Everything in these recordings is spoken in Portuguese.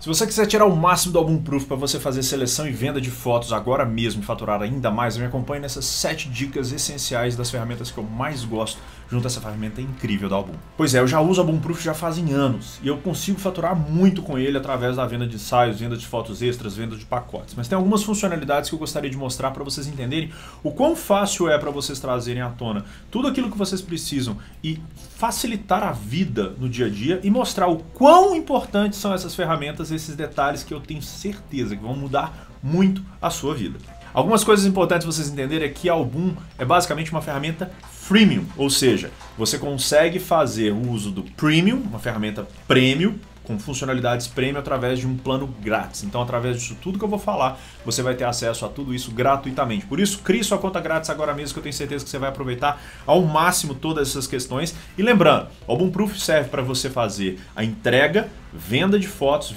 Se você quiser tirar o máximo do Album Proof para você fazer seleção e venda de fotos agora mesmo e faturar ainda mais, me acompanhe nessas 7 dicas essenciais das ferramentas que eu mais gosto junto a essa ferramenta incrível da Album. Pois é, eu já uso o Album Proof já fazem anos e eu consigo faturar muito com ele através da venda de ensaios, venda de fotos extras, venda de pacotes. Mas tem algumas funcionalidades que eu gostaria de mostrar para vocês entenderem o quão fácil é para vocês trazerem à tona tudo aquilo que vocês precisam e facilitar a vida no dia a dia e mostrar o quão importantes são essas ferramentas, esses detalhes que eu tenho certeza que vão mudar muito a sua vida. Algumas coisas importantes vocês entenderem é que a Album é basicamente uma ferramenta freemium, ou seja, você consegue fazer o uso do Premium, uma ferramenta premium, com funcionalidades premium através de um plano grátis. Então, através disso tudo que eu vou falar, você vai ter acesso a tudo isso gratuitamente. Por isso, crie sua conta grátis agora mesmo, que eu tenho certeza que você vai aproveitar ao máximo todas essas questões. E lembrando, o Album Proof serve para você fazer a entrega, venda de fotos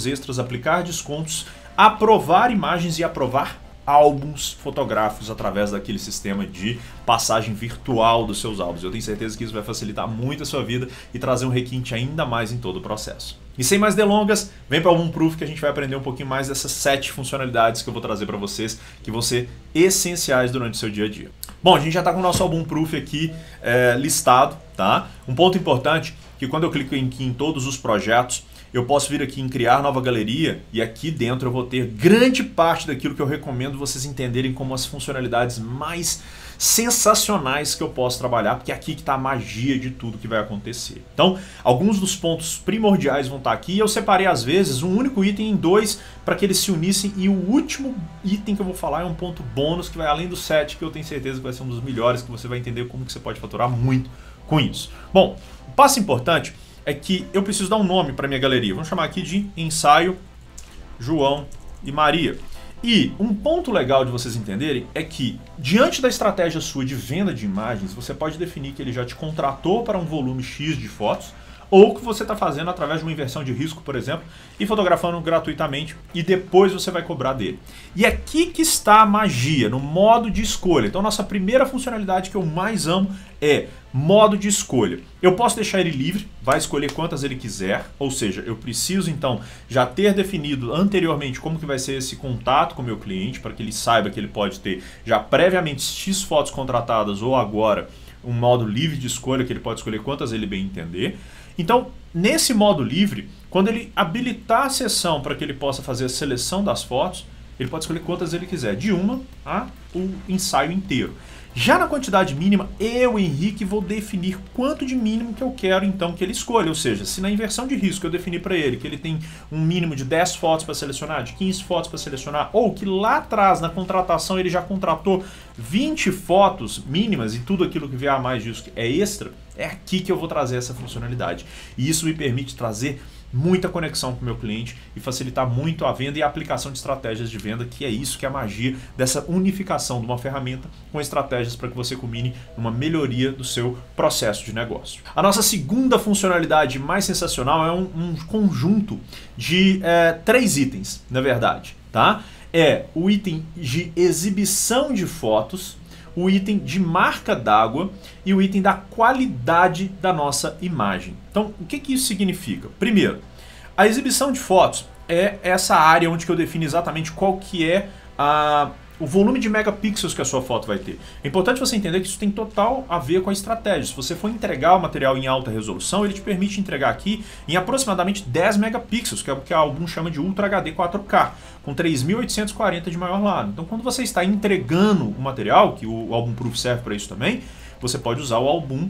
extras, aplicar descontos, aprovar imagens e aprovar álbuns fotográficos através daquele sistema de passagem virtual dos seus álbuns. Eu tenho certeza que isso vai facilitar muito a sua vida e trazer um requinte ainda mais em todo o processo. E sem mais delongas, vem para o Album Proof que a gente vai aprender um pouquinho mais dessas 7 funcionalidades que eu vou trazer para vocês, que vão ser essenciais durante o seu dia a dia. Bom, a gente já está com o nosso Album Proof aqui listado, tá? Um ponto importante que quando eu clico aqui em todos os projetos, eu posso vir aqui em criar nova galeria e aqui dentro eu vou ter grande parte daquilo que eu recomendo vocês entenderem como as funcionalidades mais sensacionais que eu posso trabalhar, porque é aqui que está a magia de tudo que vai acontecer. Então, alguns dos pontos primordiais vão estar aqui. Eu separei às vezes um único item em 2 para que eles se unissem e o último item que eu vou falar é um ponto bônus que vai além do 7, que eu tenho certeza que vai ser um dos melhores, que você vai entender como que você pode faturar muito com isso. Bom, o passo importante é que eu preciso dar um nome para minha galeria. Vamos chamar aqui de Ensaio João e Maria. E um ponto legal de vocês entenderem é que, diante da estratégia sua de venda de imagens, você pode definir que ele já te contratou para um volume X de fotos, ou que você está fazendo através de uma inversão de risco, por exemplo, e fotografando gratuitamente, e depois você vai cobrar dele. E aqui que está a magia, no modo de escolha. Então, nossa primeira funcionalidade que eu mais amo é modo de escolha. Eu posso deixar ele livre, vai escolher quantas ele quiser, ou seja, eu preciso então já ter definido anteriormente como que vai ser esse contato com o meu cliente, para que ele saiba que ele pode ter já previamente X fotos contratadas ou agora um modo livre de escolha, que ele pode escolher quantas ele bem entender. Então, nesse modo livre, quando ele habilitar a sessão para que ele possa fazer a seleção das fotos, ele pode escolher quantas ele quiser, de uma a o ensaio inteiro. Já na quantidade mínima, eu, Henrique, vou definir quanto de mínimo que eu quero então que ele escolha. Ou seja, se na inversão de risco eu definir para ele que ele tem um mínimo de 10 fotos para selecionar, de 15 fotos para selecionar, ou que lá atrás na contratação ele já contratou 20 fotos mínimas e tudo aquilo que vier a mais disso é extra, é aqui que eu vou trazer essa funcionalidade. E isso me permite trazer muita conexão com o meu cliente e facilitar muito a venda e a aplicação de estratégias de venda, que é isso que é a magia dessa unificação de uma ferramenta com estratégias para que você culmine numa melhoria do seu processo de negócio. A nossa segunda funcionalidade mais sensacional é um conjunto de 3 itens, na verdade, tá? É o item de exibição de fotos, o item de marca d'água e o item da qualidade da nossa imagem. Então, o que isso significa? Primeiro, a exibição de fotos é essa área onde eu defino exatamente qual que é o volume de megapixels que a sua foto vai ter. É importante você entender que isso tem total a ver com a estratégia. Se você for entregar o material em alta resolução, ele te permite entregar aqui em aproximadamente 10 megapixels, que é o que a Album chama de Ultra HD 4K, com 3840 de maior lado. Então, quando você está entregando o material, que o Album Proof serve para isso também, você pode usar o Album,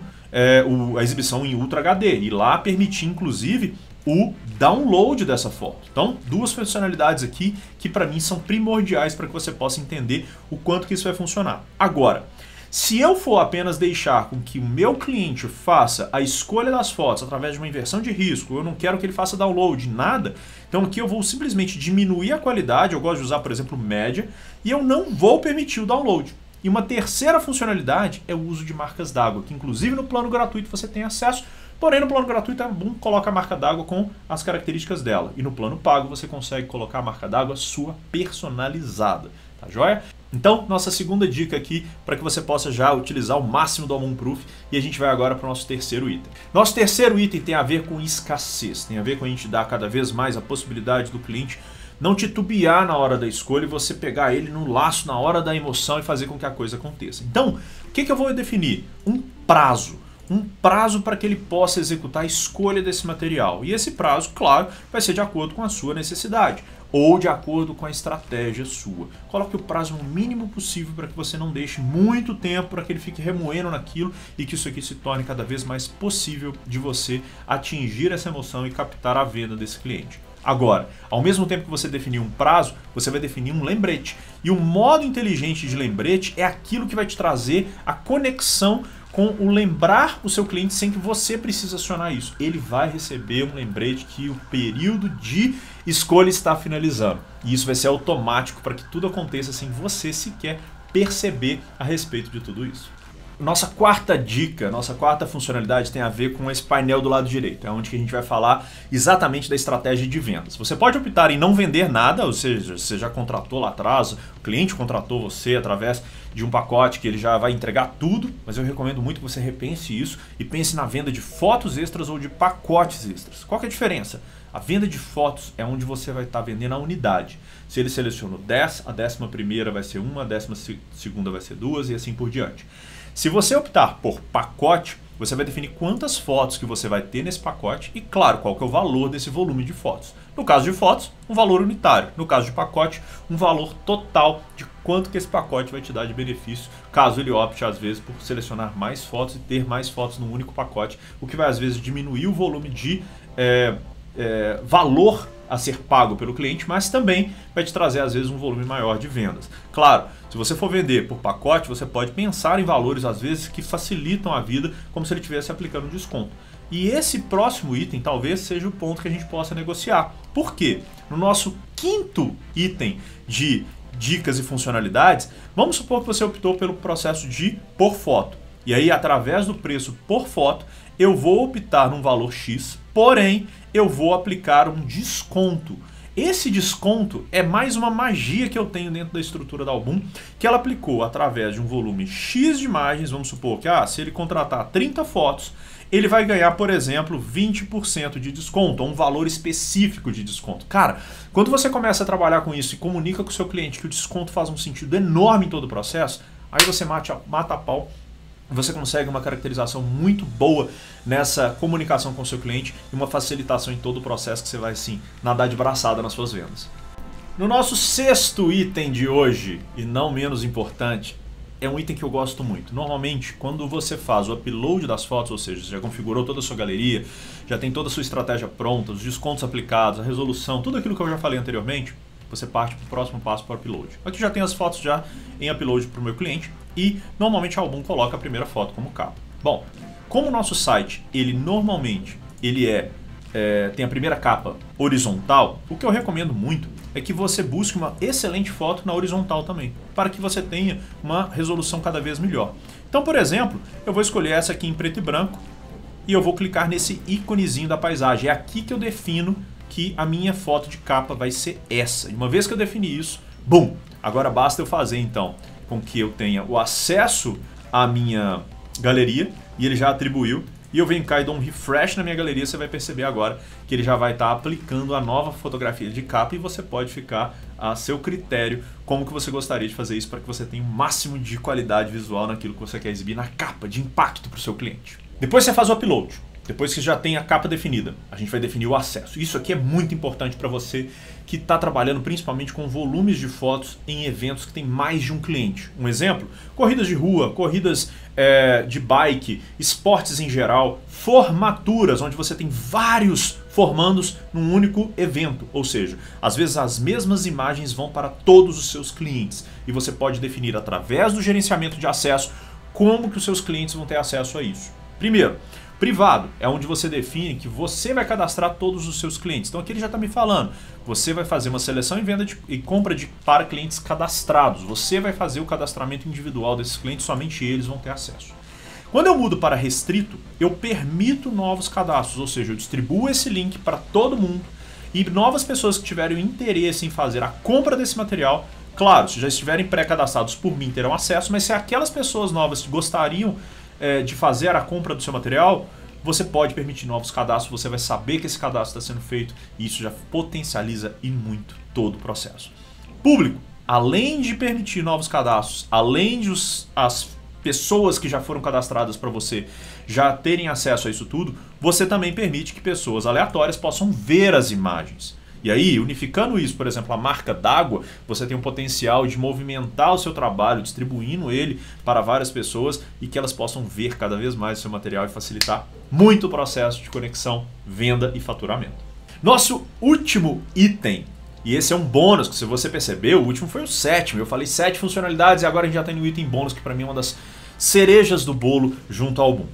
a exibição em Ultra HD, e lá permitir, inclusive, o download dessa foto. Então, 2 funcionalidades aqui que para mim são primordiais para que você possa entender o quanto que isso vai funcionar. Agora, se eu for apenas deixar com que o meu cliente faça a escolha das fotos através de uma inversão de risco, eu não quero que ele faça download, nada, então aqui eu vou simplesmente diminuir a qualidade, eu gosto de usar, por exemplo, média, e eu não vou permitir o download. E uma terceira funcionalidade é o uso de marcas d'água, que inclusive no plano gratuito você tem acesso, porém no plano gratuito a Album coloca a marca d'água com as características dela. E no plano pago você consegue colocar a marca d'água sua personalizada. tá joia? Então, nossa segunda dica aqui para que você possa já utilizar o máximo do Album Proof, e a gente vai agora para o nosso terceiro item. Nosso terceiro item tem a ver com escassez, tem a ver com a gente dar cada vez mais a possibilidade do cliente não titubear na hora da escolha e você pegar ele no laço na hora da emoção e fazer com que a coisa aconteça. Então, o que eu vou definir? Um prazo para que ele possa executar a escolha desse material. E esse prazo, claro, vai ser de acordo com a sua necessidade ou de acordo com a estratégia sua. Coloque o prazo o mínimo possível para que você não deixe muito tempo para que ele fique remoendo naquilo e que isso aqui se torne cada vez mais possível de você atingir essa emoção e captar a venda desse cliente. Agora, ao mesmo tempo que você definir um prazo, você vai definir um lembrete. E o modo inteligente de lembrete é aquilo que vai te trazer a conexão com o lembrar o seu cliente sem que você precise acionar isso. Ele vai receber um lembrete que o período de escolha está finalizando. E isso vai ser automático para que tudo aconteça sem você sequer perceber a respeito de tudo isso. Nossa quarta dica, nossa quarta funcionalidade tem a ver com esse painel do lado direito. É onde que a gente vai falar exatamente da estratégia de vendas. Você pode optar em não vender nada, ou seja, você já contratou lá atrás, o cliente contratou você através de um pacote que ele já vai entregar tudo, mas eu recomendo muito que você repense isso e pense na venda de fotos extras ou de pacotes extras. Qual que é a diferença? A venda de fotos é onde você vai estar vendendo a unidade. Se ele seleciona 10, a 11ª vai ser 1, a 12ª vai ser 2 e assim por diante. Se você optar por pacote, você vai definir quantas fotos que você vai ter nesse pacote e, claro, qual que é o valor desse volume de fotos. No caso de fotos, um valor unitário. No caso de pacote, um valor total de quanto que esse pacote vai te dar de benefício, caso ele opte, às vezes, por selecionar mais fotos e ter mais fotos num único pacote, o que vai, às vezes, diminuir o volume de valor a ser pago pelo cliente, mas também vai te trazer, às vezes, um volume maior de vendas. Claro, se você for vender por pacote, você pode pensar em valores, às vezes, que facilitam a vida, como se ele estivesse aplicando um desconto. E esse próximo item talvez seja o ponto que a gente possa negociar. Por quê? No nosso quinto item de dicas e funcionalidades, vamos supor que você optou pelo processo de por foto. E aí, através do preço por foto, eu vou optar num valor X, porém, eu vou aplicar um desconto. Esse desconto é mais uma magia que eu tenho dentro da estrutura da Album, que ela aplicou através de um volume X de imagens. Vamos supor que se ele contratar 30 fotos, ele vai ganhar, por exemplo, 20% de desconto, ou um valor específico de desconto. Cara, quando você começa a trabalhar com isso e comunica com o seu cliente que o desconto faz um sentido enorme em todo o processo, aí você mata a pau. Você consegue uma caracterização muito boa nessa comunicação com o seu cliente e uma facilitação em todo o processo que você vai, sim, nadar de braçada nas suas vendas. No nosso sexto item de hoje, e não menos importante, é um item que eu gosto muito. Normalmente, quando você faz o upload das fotos, ou seja, você já configurou toda a sua galeria, já tem toda a sua estratégia pronta, os descontos aplicados, a resolução, tudo aquilo que eu já falei anteriormente, você parte para o próximo passo para o upload. Aqui já tem as fotos já em upload para o meu cliente e normalmente a Album coloca a primeira foto como capa. Bom, como o nosso site normalmente tem a primeira capa horizontal, o que eu recomendo muito é que você busque uma excelente foto na horizontal também, para que você tenha uma resolução cada vez melhor. Então, por exemplo, eu vou escolher essa aqui em preto e branco e eu vou clicar nesse íconezinho da paisagem. É aqui que eu defino que a minha foto de capa vai ser essa. E uma vez que eu defini isso, bum! Agora basta eu fazer então com que eu tenha o acesso à minha galeria e ele já atribuiu. E eu venho cá e dou um refresh na minha galeria, você vai perceber agora que ele já vai estar aplicando a nova fotografia de capa e você pode ficar a seu critério como que você gostaria de fazer isso para que você tenha o máximo de qualidade visual naquilo que você quer exibir na capa, de impacto para o seu cliente. Depois você faz o upload. Depois que já tem a capa definida, a gente vai definir o acesso. Isso aqui é muito importante para você que está trabalhando principalmente com volumes de fotos em eventos que tem mais de um cliente. Um exemplo, corridas de rua, corridas de bike, esportes em geral, formaturas, onde você tem vários formandos num único evento. Ou seja, às vezes as mesmas imagens vão para todos os seus clientes. E você pode definir através do gerenciamento de acesso como que os seus clientes vão ter acesso a isso. Primeiro, privado é onde você define que você vai cadastrar todos os seus clientes. Então aqui ele já está me falando, você vai fazer uma seleção e venda e compra para clientes cadastrados. Você vai fazer o cadastramento individual desses clientes, somente eles vão ter acesso. Quando eu mudo para restrito, eu permito novos cadastros, ou seja, eu distribuo esse link para todo mundo e novas pessoas que tiverem interesse em fazer a compra desse material Claro, se já estiverem pré-cadastrados por mim, terão acesso, mas se aquelas pessoas novas que gostariam de fazer a compra do seu material, você pode permitir novos cadastros, você vai saber que esse cadastro está sendo feito e isso já potencializa e muito todo o processo. Público, além de permitir novos cadastros, além de as pessoas que já foram cadastradas para você já terem acesso a isso tudo, você também permite que pessoas aleatórias possam ver as imagens. E aí, unificando isso, por exemplo, a marca d'água, você tem o potencial de movimentar o seu trabalho, distribuindo ele para várias pessoas e que elas possam ver cada vez mais o seu material e facilitar muito o processo de conexão, venda e faturamento. Nosso último item, e esse é um bônus, que se você percebeu, o último foi o 7º, eu falei 7 funcionalidades e agora a gente já tem o item bônus, que para mim é uma das cerejas do bolo junto ao Album.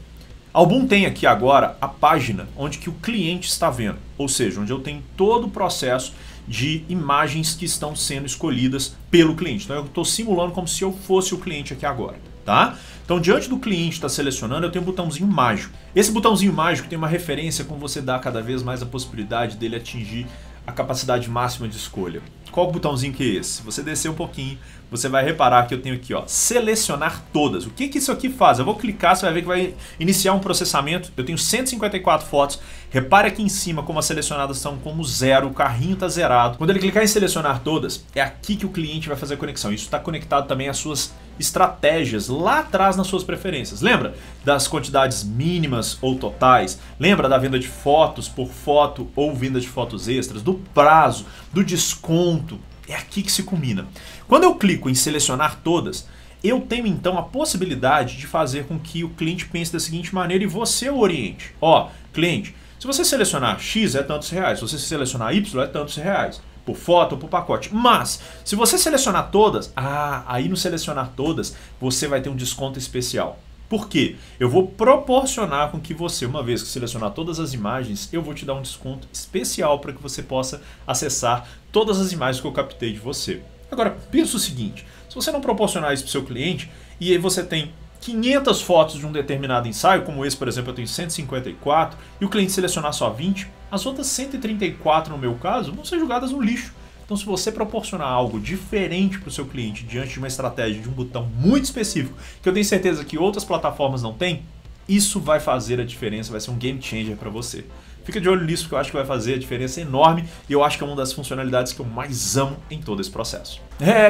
Album tem aqui agora a página onde que o cliente está vendo, ou seja, onde eu tenho todo o processo de imagens que estão sendo escolhidas pelo cliente. Então eu estou simulando como se eu fosse o cliente aqui agora, tá? Então diante do cliente estar selecionando, eu tenho um botãozinho mágico. Esse botãozinho mágico tem uma referência como você dá cada vez mais a possibilidade dele atingir a capacidade máxima de escolha. Qual botãozinho que é esse? Se você descer um pouquinho, você vai reparar que eu tenho aqui, ó, selecionar todas. O que que isso aqui faz? Eu vou clicar, você vai ver que vai iniciar um processamento. Eu tenho 154 fotos. Repare aqui em cima como as selecionadas são como 0, o carrinho está zerado. Quando ele clicar em selecionar todas, é aqui que o cliente vai fazer a conexão. Isso está conectado também às suas estratégias lá atrás nas suas preferências. Lembra das quantidades mínimas ou totais? Lembra da venda de fotos por foto ou venda de fotos extras? Do prazo, do desconto? É aqui que se combina. Quando eu clico em selecionar todas, eu tenho então a possibilidade de fazer com que o cliente pense da seguinte maneira e você o oriente. Ó, cliente, se você selecionar X é tantos reais, se você selecionar Y é tantos reais, por foto ou por pacote. Mas, se você selecionar todas, aí no selecionar todas, você vai ter um desconto especial. Por quê? Eu vou proporcionar com que você, uma vez que selecionar todas as imagens, eu vou te dar um desconto especial para que você possa acessar todas as imagens que eu captei de você. Agora, pensa o seguinte, se você não proporcionar isso para o seu cliente, e aí você tem 500 fotos de um determinado ensaio, como esse, por exemplo, eu tenho 154, e o cliente selecionar só 20, as outras 134, no meu caso, vão ser jogadas no lixo. Então, se você proporcionar algo diferente para o seu cliente diante de uma estratégia de um botão muito específico, que eu tenho certeza que outras plataformas não têm, isso vai fazer a diferença, vai ser um game changer para você. Fica de olho nisso, porque eu acho que vai fazer a diferença enorme e eu acho que é uma das funcionalidades que eu mais amo em todo esse processo.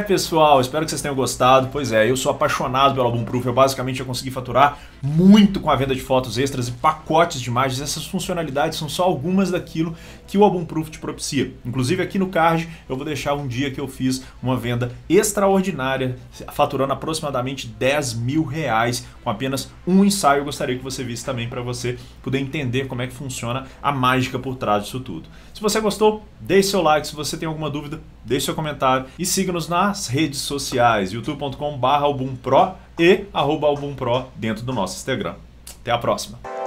Pessoal, espero que vocês tenham gostado. Pois é, eu sou apaixonado pelo Album Proof. Eu basicamente consegui faturar muito com a venda de fotos extras e pacotes de imagens. Essas funcionalidades são só algumas daquilo que o Album Proof te propicia. Inclusive aqui no card eu vou deixar um dia que eu fiz uma venda extraordinária, faturando aproximadamente 10 mil reais com apenas um ensaio. Eu gostaria que você visse também para você poder entender como é que funciona a mágica por trás disso tudo. Se você gostou, deixe seu like. Se você tem alguma dúvida, deixe seu comentário e siga-nos nas redes sociais, youtube.com/albumpro e @albumpro dentro do nosso Instagram. Até a próxima!